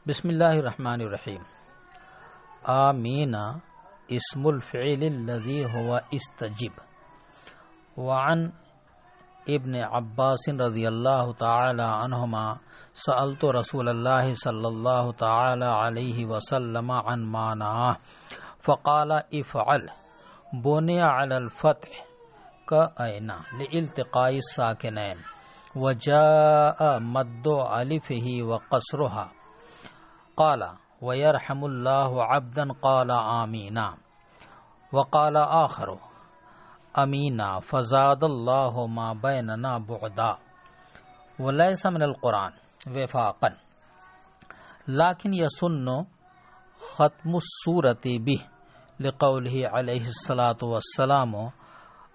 بسم اللہ الرحمن الرحیم. آمین اسم الفعل الذي هو استجب. وعن ابن عباس رضی اللہ تعالی عنہما سألت رسول اللہ صلی اللہ تعالی علیہ وسلم عن معناه فقال افعل بني على الفتح كأين لالتقاء الساكنين وجاء مد ألفه وقصرها قال ويرحم الله عبدا قال آمين وقال آخر آمين فزاد الله ما بيننا بعدا وليس من القرآن وفاقا لكن يسن ختم السورة به لقوله عليه الصلاة والسلام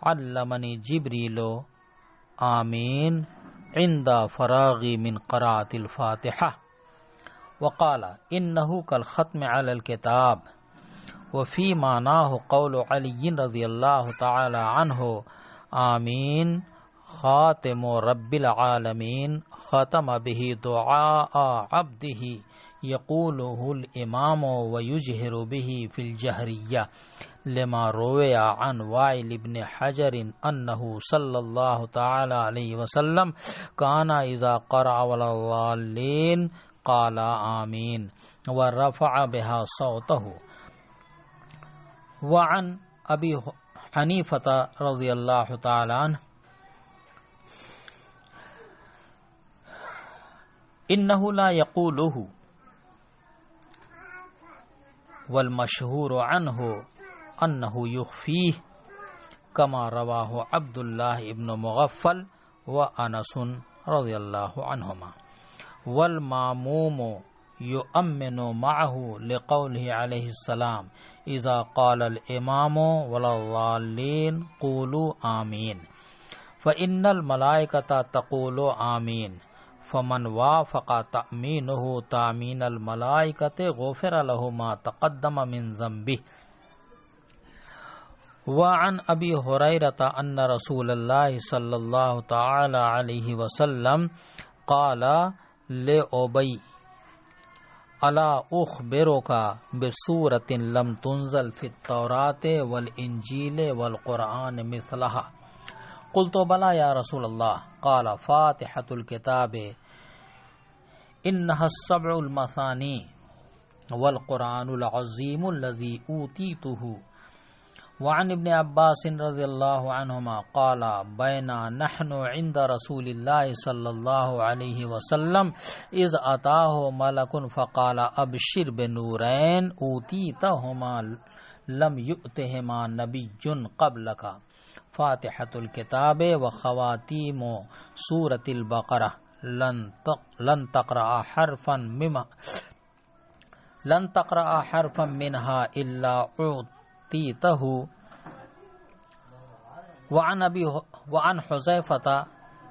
علمني جبريل آمين عند فراغي من قراءة الفاتحة وقال إنه كالختم على الكتاب وفي معناه قول علي رضي الله تعالى عنه آمين خاتم رب العالمين ختم به دعاء عبده يقوله الإمام ويجهر به في الجهرية لما روي عن وائل بن حجر أنه صلى الله تعالى عليه وسلم كان إذا قرأ ولا الضالين قال آمين ورفع بها صوته. وعن أبي حنيفة رضي الله تعالى عنه إنه لا يقوله والمشهور عنه أنه يخفيه كما رواه عبد الله بن مغفل وأنس رضي الله عنهما. والماموم يؤمن معه لقوله عليه السلام إذا قال الإمام ولا الضالين قولوا آمين فإن الملائكة تقول آمين فمن وافق تأمينه تأمين الملائكة غفر له ما تقدم من ذنبه. وعن أبي هريرة أن رسول الله صلى الله تعالى عليه وسلم قال لأبي ألا أخبرك بسورة لم تنزل في التوراة والإنجيل والقرآن مثلها قلت بلى يا رسول الله قال فاتحة الكتاب إنها السبع المثاني والقرآن العظيم الذي أوتيته. وعن ابن عباس رضي الله عنهما قال بينا نحن عند رسول الله صلى الله عليه وسلم إذ أتاه ملك فقال أبشر بنورين أوتيتهما لم يؤتهما نبي قبلك فاتحة الكتاب وخواتيم سورة البقرة لن تقرأ حرفا منها إلا أعطيته. وعن حذيفة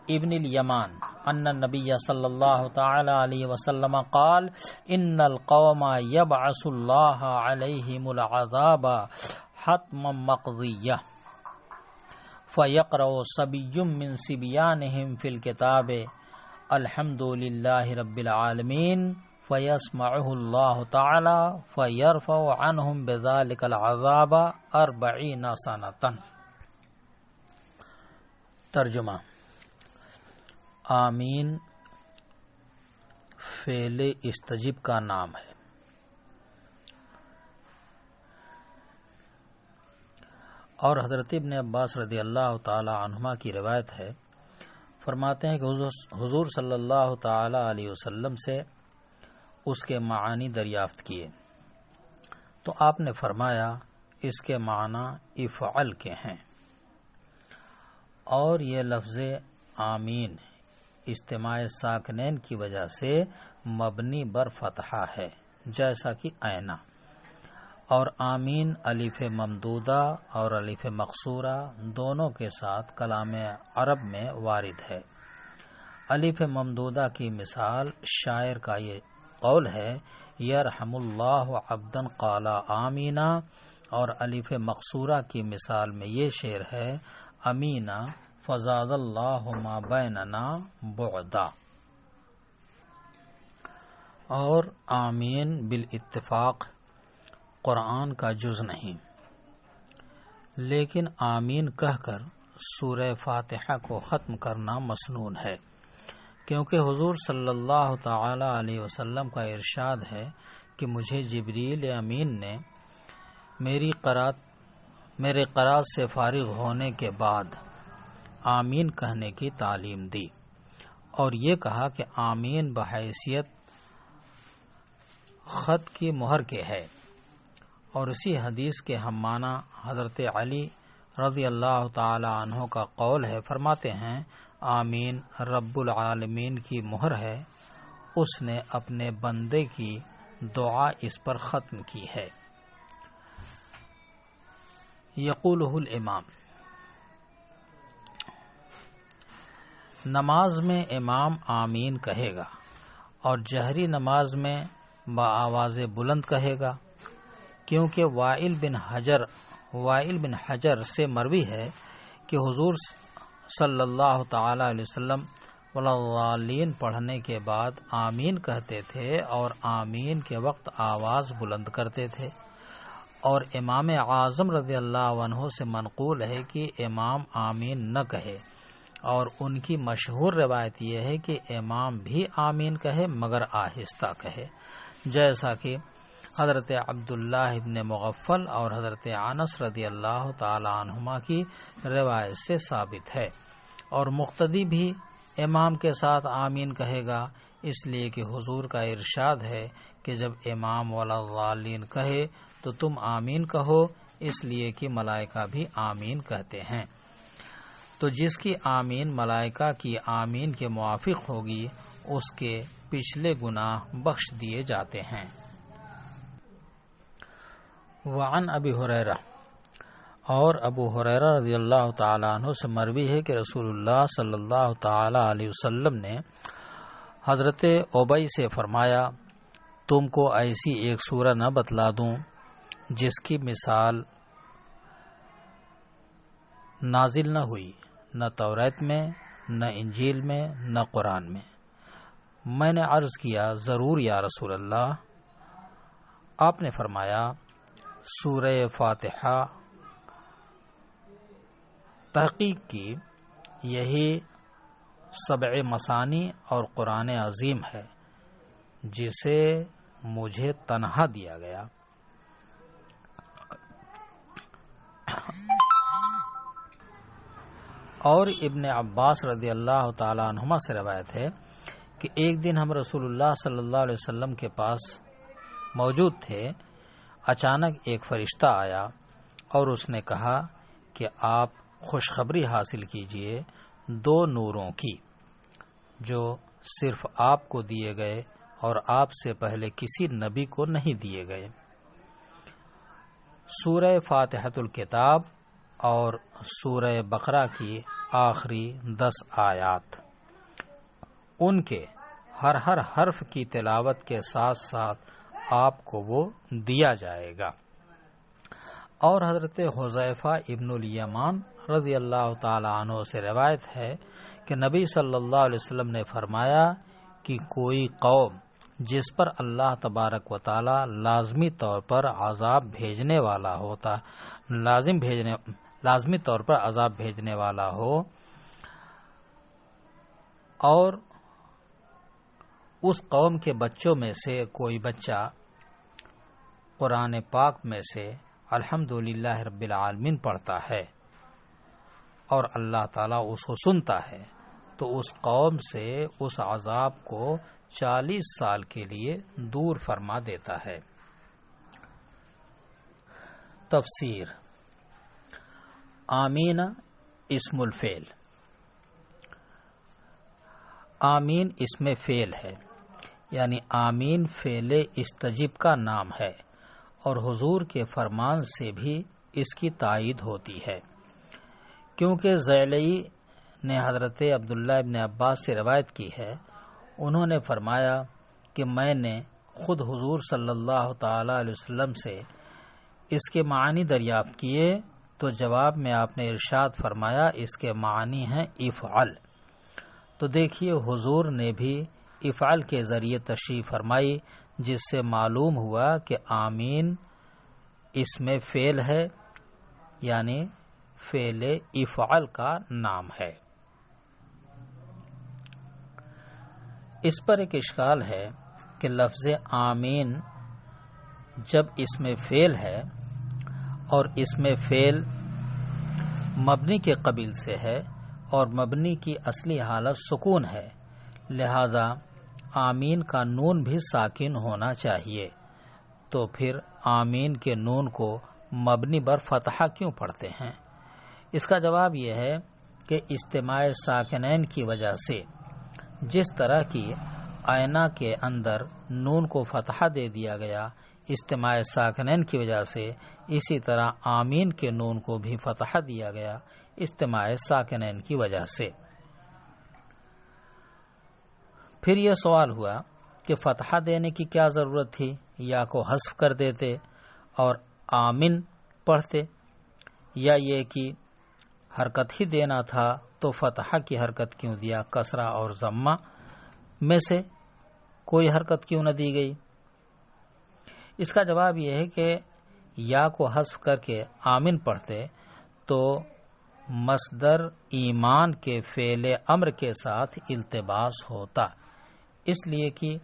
ابن اليمان أن النبي صلى الله تعالى عليه وسلم قال إن القوم يبعث الله عليهم العذاب حتما مقضية فيقرأ صبي من صبيانهم في الكتاب الحمد لله رب العالمين فيسمعه الله تعالى فيرفع عنهم بذلك العذاب 40 سنة. ترجمہ. آمین فعل استجب کا نام ہے. اور حضرت ابن عباس رضی اللہ تعالی عنہما کی روایت ہے، فرماتے ہیں کہ حضور صلی اللہ تعالی علیہ وسلم سے اس کے معانی دریافت کیے تو آپ نے فرمایا اس کے معنی افعل کے ہیں، اور یہ لفظ آمین اجتماع ساکنین کی وجہ سے مبنی بر فتحہ ہے جیسا کہ آئینہ، اور آمین الف ممدودہ اور الف مقصورہ دونوں کے ساتھ کلام عرب میں وارد ہے. الف ممدودہ کی مثال شاعر کا یہ قول ہے یرحم اللہ عبدا قال آمینا، اور الف مقصورہ کی مثال میں یہ شعر ہے امینا فزاد اللہ ما بیننا بعدا. اور آمین بالاتفاق قرآن کا جز نہیں، لیکن آمین کہہ کر سورہ فاتحہ کو ختم کرنا مسنون ہے، کیونکہ حضور صلی اللہ تعالی علیہ وسلم کا ارشاد ہے کہ مجھے جبریل امین نے میرے قرات سے فارغ ہونے کے بعد آمین کہنے کی تعلیم دی، اور یہ کہا کہ آمین بحیثیت خط کی مہر کے ہے۔ اور اسی حدیث کے ہم معنی حضرت علی رضی اللہ تعالی عنہ کا قول ہے، فرماتے ہیں آمین رب العالمین کی مہر ہے، اس نے اپنے بندے کی دعا اس پر ختم کی ہے۔ یقولہ الامام، نماز میں امام آمین کہے گا اور جہری نماز میں بآواز بلند کہے گا، کیونکہ وائل بن حجر سے مروی ہے کہ حضور صلی اللہ تعالی علیہ وسلم والضالین پڑھنے کے بعد آمین کہتے تھے اور آمین کے وقت آواز بلند کرتے تھے، اور امام اعظم رضی اللہ عنہ سے منقول ہے کہ امام آمین نہ کہے، اور ان کی مشہور روایت یہ ہے کہ امام بھی آمین کہے مگر آہستہ کہے، جیسا کہ حضرت عبداللہ ابن مغفل اور حضرت انس رضی اللہ تعالی عنہما کی روایت سے ثابت ہے۔ اور مقتدی بھی امام کے ساتھ آمین کہے گا، اس لیے کہ حضور کا ارشاد ہے کہ جب امام والضالین کہے تو تم آمین کہو، اس لیے کہ ملائکہ بھی آمین کہتے ہیں، تو جس کی آمین ملائکہ کی آمین کے موافق ہوگی اس کے پچھلے گناہ بخش دیے جاتے ہیں۔ وعن ابی ہریرہ، اور ابو ہریرہ رضی اللہ تعالی عنہ سے مروی ہے کہ رسول اللہ صلی اللہ تعالی علیہ وسلم نے حضرت ابی سے فرمایا، تم کو ایسی ایک سورہ نہ بتلا دوں جس کی مثال نازل نہ ہوئی، نہ توریت میں، نہ انجیل میں، نہ قرآن میں۔ میں نے عرض کیا، ضرور یا رسول اللہ۔ آپ نے فرمایا، سورہ فاتحہ۔ تحقیق کی یہی سبع مثانی اور قرآن عظیم ہے جسے مجھے تنہا دیا گیا۔ اور ابن عباس رضی اللہ تعالی عنہما سے روایت ہے کہ ایک دن ہم رسول اللہ صلی اللہ علیہ وسلم کے پاس موجود تھے، اچانک ایک فرشتہ آیا اور اس نے کہا کہ آپ خوشخبری حاصل کیجئے 2 نوروں کی جو صرف آپ کو دیے گئے اور آپ سے پہلے کسی نبی کو نہیں دیے گئے، سورہ فاتحۃ الکتاب اور سورہ بقرہ کی آخری 10 آیات۔ ان کے ہر حرف کی تلاوت کے ساتھ ساتھ آپ کو وہ دیا جائے گا۔ اور حضرت حذیفہ ابن الیمان رضی اللہ تعالی عنہ سے روایت ہے کہ نبی صلی اللہ علیہ وسلم نے فرمایا کہ کوئی قوم جس پر اللہ تبارک و تعالی لازمی طور پر عذاب بھیجنے والا ہوتا، لازمی طور پر عذاب بھیجنے والا ہو، اور اس قوم کے بچوں میں سے کوئی بچہ قرآن پاک میں سے الحمدللہ رب العالمین پڑھتا ہے اور اللہ تعالیٰ اس کو سنتا ہے، تو اس قوم سے اس عذاب کو 40 سال کے لیے دور فرما دیتا ہے۔ تفسیر۔ آمین اسم الفعل، آمین اسم فعل ہے، یعنی آمین فعل استجب کا نام ہے، اور حضور کے فرمان سے بھی اس کی تائید ہوتی ہے، کیونکہ ذیلی نے حضرت عبداللہ ابن عباس سے روایت کی ہے، انہوں نے فرمایا کہ میں نے خود حضور صلی اللہ تعالی علیہ وسلم سے اس کے معنی دریافت کیے، تو جواب میں آپ نے ارشاد فرمایا اس کے معنی ہیں افعل۔ تو دیکھیے حضور نے بھی افعال کے ذریعے تشریح فرمائی، جس سے معلوم ہوا کہ آمین اس میں فعل ہے، یعنی فعل افعال کا نام ہے۔ اس پر ایک اشکال ہے کہ لفظ آمین جب اس میں فعل ہے اور اس میں فعل مبنی کے قبیل سے ہے اور مبنی کی اصلی حالت سکون ہے، لہذا آمین کا نون بھی ساکن ہونا چاہیے، تو پھر آمین کے نون کو مبنی بر فتحہ کیوں پڑھتے ہیں؟ اس کا جواب یہ ہے کہ اجتماع ساکنین کی وجہ سے جس طرح کی آئینہ کے اندر نون کو فتحہ دے دیا گیا اجتماع ساکنین کی وجہ سے، اسی طرح آمین کے نون کو بھی فتحہ دیا گیا اجتماع ساکنین کی وجہ سے۔ پھر یہ سوال ہوا کہ فتحہ دینے کی کیا ضرورت تھی، یا کو حذف کر دیتے اور آمین پڑھتے، یا یہ کہ حرکت ہی دینا تھا تو فتحہ کی حرکت کیوں دیا، کسرہ اور ضمہ میں سے کوئی حرکت کیوں نہ دی گئی؟ اس کا جواب یہ ہے کہ یا کو حذف کر کے آمین پڑھتے تو مصدر ایمان کے فعل امر کے ساتھ التباس ہوتا، اس لیے کہ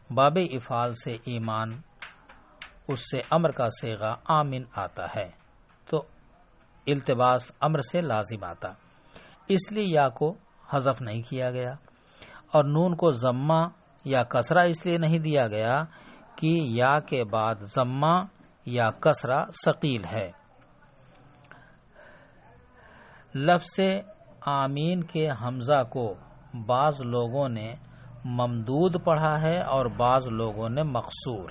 باب افعال سے ایمان، اس سے امر کا صیغہ آمین آتا ہے، تو التباس امر سے لازم آتا، اس لیے یا کو حذف نہیں کیا گیا، اور نون کو ضمہ یا کسرہ اس لیے نہیں دیا گیا کہ یا کے بعد ضمہ یا کسرہ ثقیل ہے۔ لفظ آمین کے حمزہ کو بعض لوگوں نے ممدود پڑھا ہے اور بعض لوگوں نے مقصور۔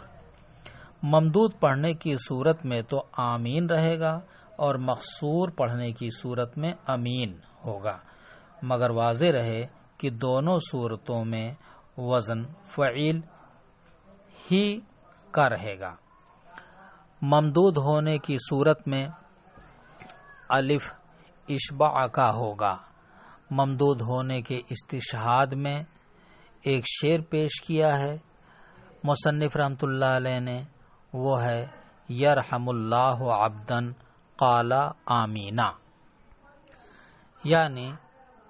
ممدود پڑھنے کی صورت میں تو آمین رہے گا اور مقصور پڑھنے کی صورت میں امین ہوگا، مگر واضح رہے کہ دونوں صورتوں میں وزن فعیل ہی کا رہے گا۔ ممدود ہونے کی صورت میں الف اشباع کا ہوگا۔ ممدود ہونے کے استشہاد میں ایک شعر پیش کیا ہے مصنف رحمۃ اللہ علیہ نے، وہ ہے یرحم اللہ عبدن قال آمینہ، یعنی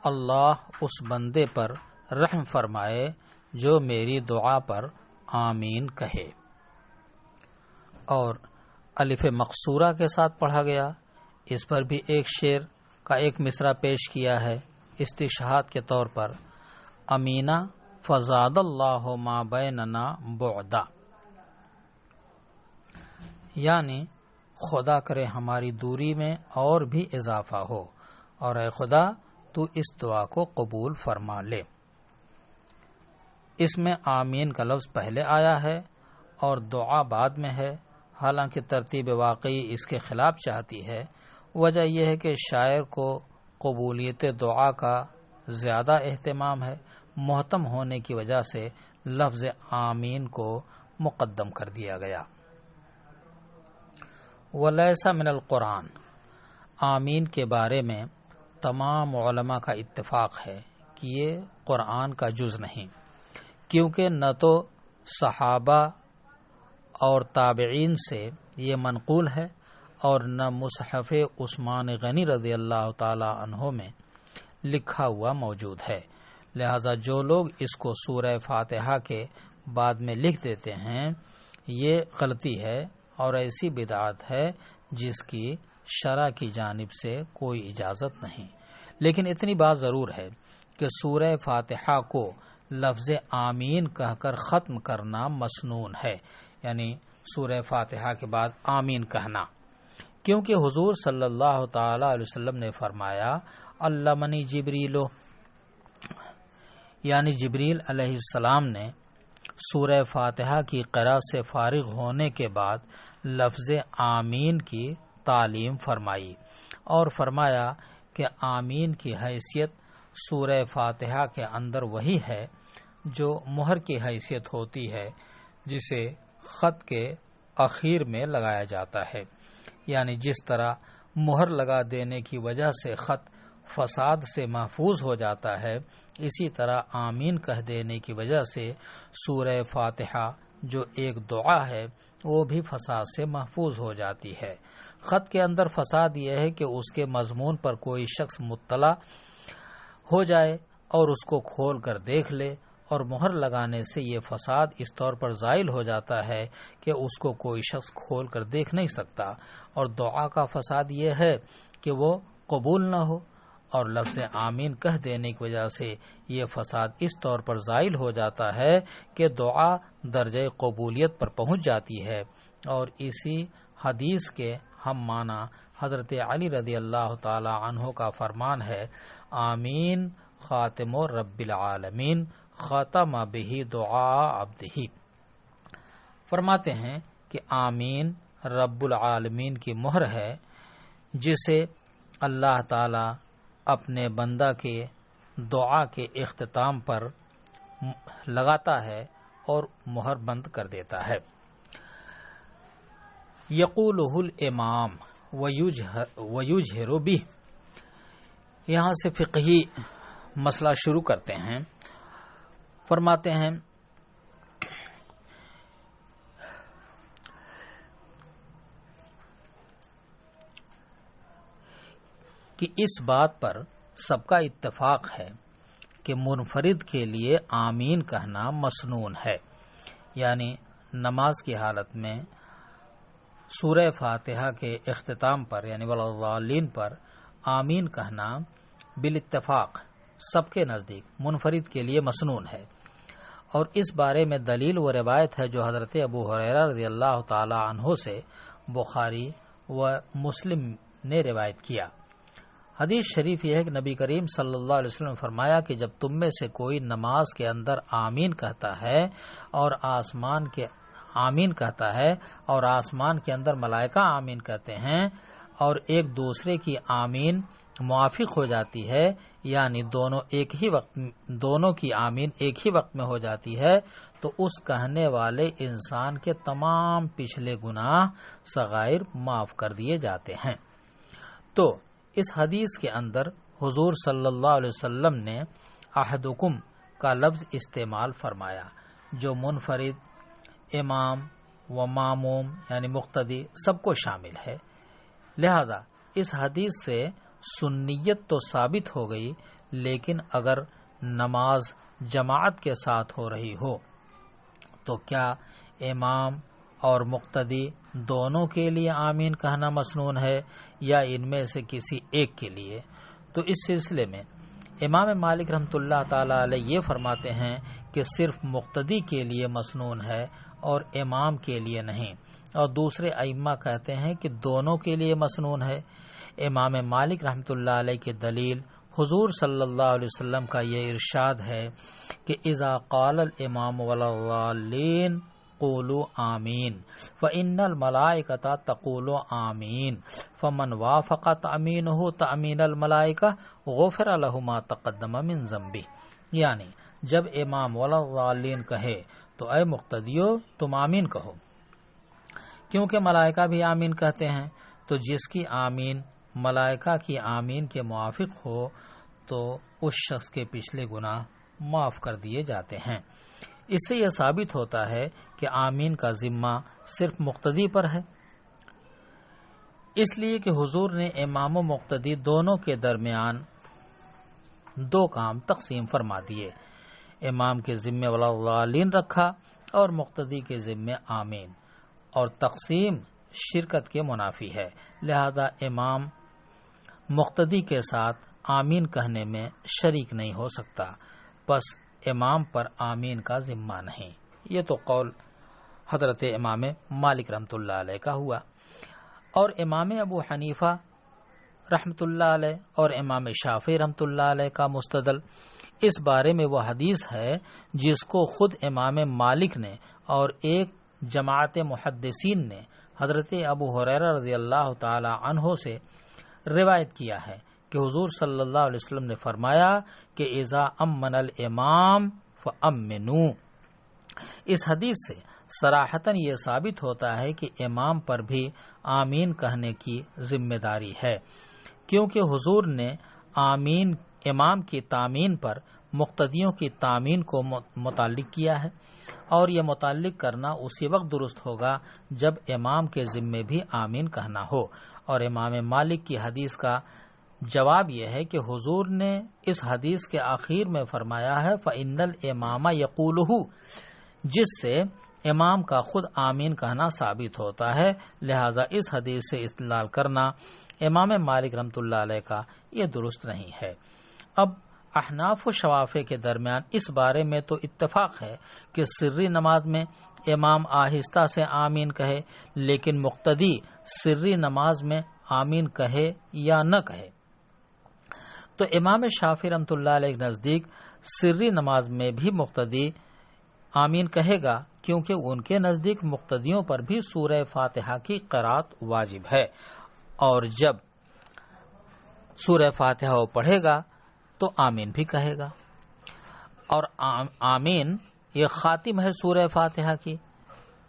اللہ اس بندے پر رحم فرمائے جو میری دعا پر آمین کہے۔ اور الف مقصورہ کے ساتھ پڑھا گیا، اس پر بھی ایک شعر کا ایک مصرع پیش کیا ہے استشہاد کے طور پر، امینہ فزاد اللہ ما بیننا بعدا، یعنی خدا کرے ہماری دوری میں اور بھی اضافہ ہو، اور اے خدا تو اس دعا کو قبول فرما لے۔ اس میں آمین کا لفظ پہلے آیا ہے اور دعا بعد میں ہے، حالانکہ ترتیب واقعی اس کے خلاف چاہتی ہے۔ وجہ یہ ہے کہ شاعر کو قبولیت دعا کا زیادہ اہتمام ہے، محتم ہونے کی وجہ سے لفظ آمین کو مقدم کر دیا گیا۔ وَلَيْسَ مِنَ الْقُرْآنِ، آمین کے بارے میں تمام علماء کا اتفاق ہے کہ یہ قرآن کا جز نہیں، کیونکہ نہ تو صحابہ اور تابعین سے یہ منقول ہے اور نہ مصحف عثمان غنی رضی اللہ تعالی عنہ میں لکھا ہوا موجود ہے، لہذا جو لوگ اس کو سورہ فاتحہ کے بعد میں لکھ دیتے ہیں یہ غلطی ہے اور ایسی بدعت ہے جس کی شرع کی جانب سے کوئی اجازت نہیں۔ لیکن اتنی بات ضرور ہے کہ سورہ فاتحہ کو لفظ آمین کہہ کر ختم کرنا مسنون ہے، یعنی سورہ فاتحہ کے بعد آمین کہنا، کیونکہ حضور صلی اللہ تعالی علیہ وسلم نے فرمایا علمنی جبریلو، یعنی جبریل علیہ السلام نے سورہ فاتحہ کی قراءت سے فارغ ہونے کے بعد لفظ آمین کی تعلیم فرمائی اور فرمایا کہ آمین کی حیثیت سورہ فاتحہ کے اندر وہی ہے جو مہر کی حیثیت ہوتی ہے جسے خط کے اخیر میں لگایا جاتا ہے، یعنی جس طرح مہر لگا دینے کی وجہ سے خط فساد سے محفوظ ہو جاتا ہے، اسی طرح آمین کہہ دینے کی وجہ سے سورہ فاتحہ جو ایک دعا ہے وہ بھی فساد سے محفوظ ہو جاتی ہے۔ خط کے اندر فساد یہ ہے کہ اس کے مضمون پر کوئی شخص مطلع ہو جائے اور اس کو کھول کر دیکھ لے، اور مہر لگانے سے یہ فساد اس طور پر زائل ہو جاتا ہے کہ اس کو کوئی شخص کھول کر دیکھ نہیں سکتا۔ اور دعا کا فساد یہ ہے کہ وہ قبول نہ ہو، اور لفظ آمین کہہ دینے کی وجہ سے یہ فساد اس طور پر زائل ہو جاتا ہے کہ دعا درجہ قبولیت پر پہنچ جاتی ہے۔ اور اسی حدیث کے ہم معنی حضرت علی رضی اللہ تعالی عنہ کا فرمان ہے، آمین خاتم رب العالمین ختم بہ دعاء عبدہ۔ فرماتے ہیں کہ آمین رب العالمین کی مہر ہے جسے اللہ تعالی اپنے بندہ کے دعا کے اختتام پر لگاتا ہے اور مہر بند کر دیتا ہے۔ یقولہ الامام ویجہر بہ، یہاں سے فقہی مسئلہ شروع کرتے ہیں۔ فرماتے ہیں کہ اس بات پر سب کا اتفاق ہے کہ منفرد کے لیے آمین کہنا مسنون ہے، یعنی نماز کی حالت میں سورہ فاتحہ کے اختتام پر یعنی والضالین پر آمین کہنا بالاتفاق سب کے نزدیک منفرد کے لیے مسنون ہے۔ اور اس بارے میں دلیل و روایت ہے جو حضرت ابو ہریرہ رضی اللہ تعالی عنہ سے بخاری و مسلم نے روایت کیا۔ حدیث شریف یہ ہے کہ نبی کریم صلی اللہ علیہ وسلم نے فرمایا کہ جب تم میں سے کوئی نماز کے اندر آمین کہتا ہے اور آسمان کے اندر ملائکہ آمین کہتے ہیں اور ایک دوسرے کی آمین موافق ہو جاتی ہے، یعنی دونوں کی آمین ایک ہی وقت میں ہو جاتی ہے، تو اس کہنے والے انسان کے تمام پچھلے گناہ صغائر معاف کر دیے جاتے ہیں۔ تو اس حدیث کے اندر حضور صلی اللہ علیہ وسلم نے احدکم کا لفظ استعمال فرمایا جو منفرد، امام و معموم یعنی مقتدی سب کو شامل ہے۔ لہذا اس حدیث سے سنیت تو ثابت ہو گئی، لیکن اگر نماز جماعت کے ساتھ ہو رہی ہو تو کیا امام اور مقتدی دونوں کے لیے آمین کہنا مسنون ہے یا ان میں سے کسی ایک کے لیے؟ تو اس سلسلے میں امام مالک رحمۃ اللہ تعالی علیہ یہ فرماتے ہیں کہ صرف مقتدی کے لیے مسنون ہے اور امام کے لیے نہیں، اور دوسرے ائمہ کہتے ہیں کہ دونوں کے لیے مسنون ہے۔ امام مالک رحمۃ اللہ علیہ کی دلیل حضور صلی اللہ علیہ وسلم کا یہ ارشاد ہے کہ اذا قال الامام والضالین قولوا آمین فإن الملائکۃ تقول آمین فمن وافق تأمینہ تأمین الملائکہ غفر له ما تقدم من ذنبہ، یعنی جب امام والضالین کہے تو اے مقتدیو تم آمین کہو، کیونکہ ملائکہ بھی آمین کہتے ہیں، تو جس کی آمین ملائکہ کی آمین کے موافق ہو تو اس شخص کے پچھلے گناہ معاف کر دیے جاتے ہیں۔ اس سے یہ ثابت ہوتا ہے کہ آمین کا ذمہ صرف مقتدی پر ہے، اس لیے کہ حضور نے امام و مقتدی دونوں کے درمیان دو کام تقسیم فرما دیے، امام کے ذمے والضالین رکھا اور مقتدی کے ذمے آمین، اور تقسیم شرکت کے منافی ہے، لہذا امام مقتدی کے ساتھ آمین کہنے میں شریک نہیں ہو سکتا، بس امام پر آمین کا ذمہ نہیں۔ یہ تو قول حضرت امام مالک رحمۃ اللہ علیہ کا ہوا، اور امام ابو حنیفہ رحمۃ اللہ علیہ اور امام شافعی رحمۃ اللہ علیہ کا مستدل اس بارے میں وہ حدیث ہے جس کو خود امام مالک نے اور ایک جماعت محدثین نے حضرت ابو ہریرہ رضی اللہ تعالی عنہ سے روایت کیا ہے کہ حضور صلی اللہ علیہ وسلم نے فرمایا کہ اذا امن الامام فامنوا۔ اس حدیث سے صراحتاً یہ ثابت ہوتا ہے کہ امام پر بھی آمین کہنے کی ذمہ داری ہے، کیونکہ حضور نے آمین امام کی تامین پر مقتدیوں کی تامین کو متعلق کیا ہے، اور یہ متعلق کرنا اسی وقت درست ہوگا جب امام کے ذمے بھی آمین کہنا ہو۔ اور امام مالک کی حدیث کا جواب یہ ہے کہ حضور نے اس حدیث کے آخر میں فرمایا ہے فَإِنَّ الْإِمَامَ يَقُولُهُ، جس سے امام کا خود آمین کہنا ثابت ہوتا ہے، لہذا اس حدیث سے استدلال کرنا امام مالک رحمۃ اللہ علیہ کا یہ درست نہیں ہے۔ اب احناف و شوافے کے درمیان اس بارے میں تو اتفاق ہے کہ سری نماز میں امام آہستہ سے آمین کہے، لیکن مقتدی سری نماز میں آمین کہے یا نہ کہے۔ تو امام شافعی رحمۃ اللہ علیہ کے نزدیک سری نماز میں بھی مقتدی آمین کہے گا، کیونکہ ان کے نزدیک مقتدیوں پر بھی سورہ فاتحہ کی قرات واجب ہے، اور جب سورہ فاتحہ وہ پڑھے گا تو آمین بھی کہے گا، اور آمین یہ خاتم ہے سورہ فاتحہ کی،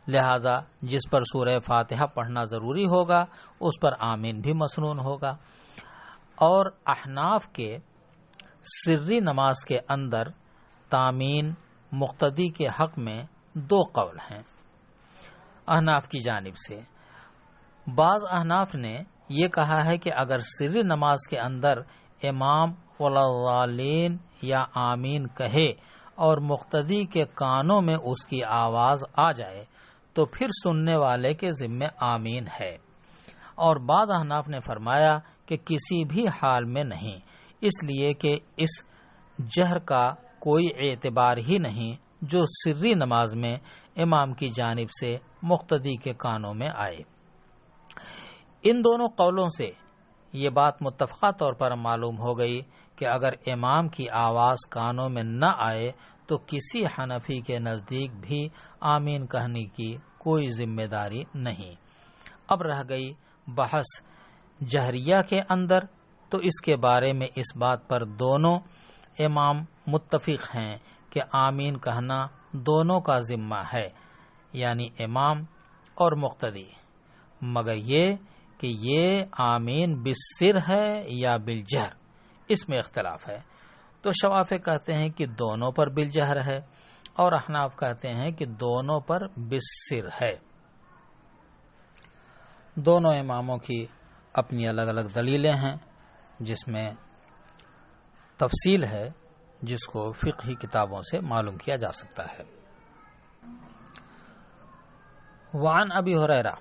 لہذا جس پر سورہ فاتحہ پڑھنا ضروری ہوگا اس پر آمین بھی مسنون ہوگا۔ اور احناف کے سری نماز کے اندر تامین مقتدی کے حق میں دو قول ہیں احناف کی جانب سے۔ بعض احناف نے یہ کہا ہے کہ اگر سری نماز کے اندر امام والضالین یا آمین کہے اور مقتدی کے کانوں میں اس کی آواز آ جائے تو پھر سننے والے کے ذمے آمین ہے، اور بعض احناف نے فرمایا کہ کسی بھی حال میں نہیں، اس لیے کہ اس جہر کا کوئی اعتبار ہی نہیں جو سری نماز میں امام کی جانب سے مقتدی کے کانوں میں آئے۔ ان دونوں قولوں سے یہ بات متفقہ طور پر معلوم ہو گئی کہ اگر امام کی آواز کانوں میں نہ آئے تو کسی حنفی کے نزدیک بھی آمین کہنے کی کوئی ذمہ داری نہیں۔ اب رہ گئی بحث جہریہ کے اندر، تو اس کے بارے میں اس بات پر دونوں امام متفق ہیں کہ آمین کہنا دونوں کا ذمہ ہے، یعنی امام اور مقتدی، مگر یہ کہ یہ آمین بالسر ہے یا بالجہر، اس میں اختلاف ہے۔ تو شوافے کہتے ہیں کہ دونوں پر بالجہر ہے، اور احناف کہتے ہیں کہ دونوں پر بالسر ہے۔ دونوں اماموں کی اپنی الگ الگ دلیلیں ہیں، جس میں تفصیل ہے جس کو فقہی کتابوں سے معلوم کیا جا سکتا ہے۔ وعن ابی ہریرہ،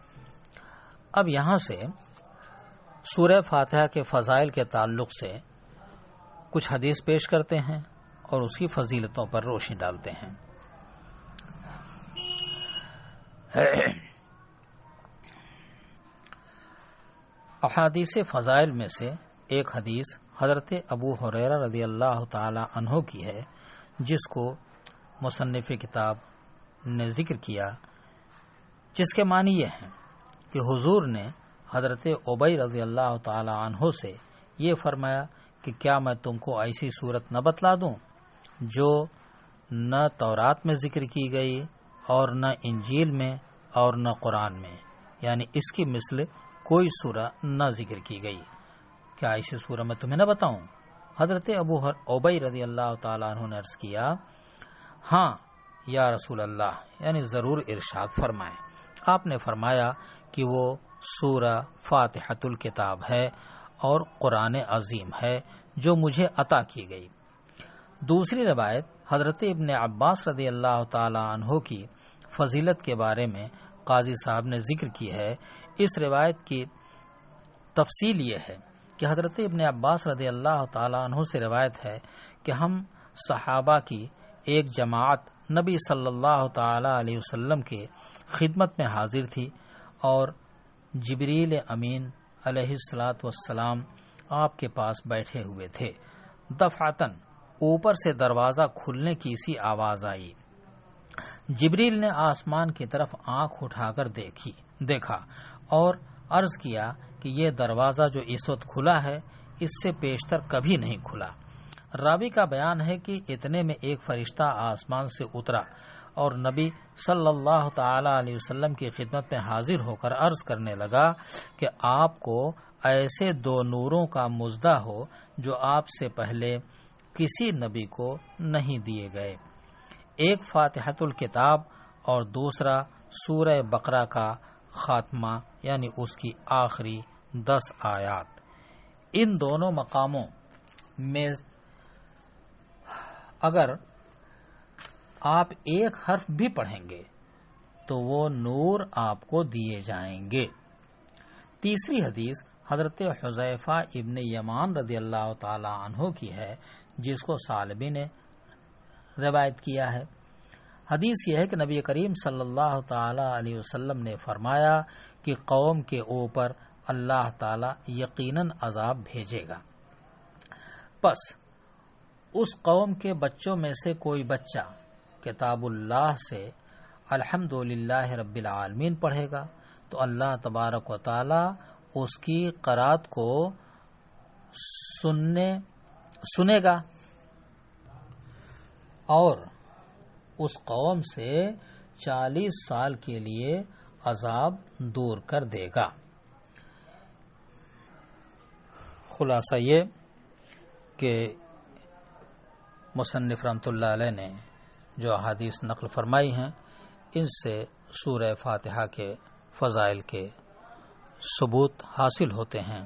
اب یہاں سے سورہ فاتحہ کے فضائل کے تعلق سے کچھ حدیث پیش کرتے ہیں اور اس کی فضیلتوں پر روشنی ڈالتے ہیں۔ احادیث فضائل میں سے ایک حدیث حضرت ابو ہریرہ رضی اللہ تعالی عنہ کی ہے، جس کو مصنف کتاب نے ذکر کیا، جس کے معنی یہ ہیں کہ حضور نے حضرت ابی رضی اللہ تعالی عنہ سے یہ فرمایا کہ کیا میں تم کو ایسی صورت نہ بتلا دوں جو نہ تورات میں ذکر کی گئی اور نہ انجیل میں اور نہ قرآن میں، یعنی اس کی مثل کوئی سورہ نہ ذکر کی گئی، کیا ایسی سورہ میں تمہیں نہ بتاؤں؟ حضرت ابی رضی اللہ تعالیٰ عنہ نے عرض کیا، ہاں یا رسول اللہ، یعنی ضرور ارشاد فرمائیں۔ آپ نے فرمایا کہ وہ سورہ فاتحۃ الکتاب ہے اور قرآن عظیم ہے جو مجھے عطا کی گئی۔ دوسری روایت حضرت ابن عباس رضی اللہ تعالی عنہ کی فضیلت کے بارے میں قاضی صاحب نے ذکر کی ہے۔ اس روایت کی تفصیل یہ ہے کہ حضرت ابن عباس رضی اللہ تعالی عنہ سے روایت ہے کہ ہم صحابہ کی ایک جماعت نبی صلی اللہ تعالی علیہ وسلم کے خدمت میں حاضر تھی، اور جبریل امین علیہ الصلاۃ والسلام آپ کے پاس بیٹھے ہوئے تھے۔ دفعتاً اوپر سے دروازہ کھلنے کی سی آواز آئی۔ جبریل نے آسمان کی طرف آنکھ اٹھا کر دیکھا اور عرض کیا کہ یہ دروازہ جو اس وقت کھلا ہے اس سے پیشتر کبھی نہیں کھلا۔ راوی کا بیان ہے کہ اتنے میں ایک فرشتہ آسمان سے اترا اور نبی صلی اللہ تعالی علیہ وسلم کی خدمت میں حاضر ہو کر عرض کرنے لگا کہ آپ کو ایسے 2 نوروں کا مزدہ ہو جو آپ سے پہلے کسی نبی کو نہیں دیے گئے، ایک فاتحۃ الکتاب اور دوسرا سورہ بقرہ کا خاتمہ یعنی اس کی آخری 10 آیات۔ ان دونوں مقاموں میں اگر آپ ایک حرف بھی پڑھیں گے تو وہ نور آپ کو دیے جائیں گے۔ تیسری حدیث حضرت حذیفہ ابن یمان رضی اللہ تعالی عنہ کی ہے، جس کو ثعلبی نے روایت کیا ہے۔ حدیث یہ ہے کہ نبی کریم صلی اللہ تعالی علیہ وسلم نے فرمایا کہ قوم کے اوپر اللہ تعالی یقیناً عذاب بھیجے گا، پس اس قوم کے بچوں میں سے کوئی بچہ کتاب اللہ سے الحمدللہ رب العالمین پڑھے گا تو اللہ تبارک و تعالی اس کی قرات کو سنے گا اور اس قوم سے 40 سال کے لیے عذاب دور کر دے گا۔ خلاصہ یہ کہ مصنف رحمۃ اللہ علیہ نے جو احادیث نقل فرمائی ہیں ان سے سورہ فاتحہ کے فضائل کے ثبوت حاصل ہوتے ہیں۔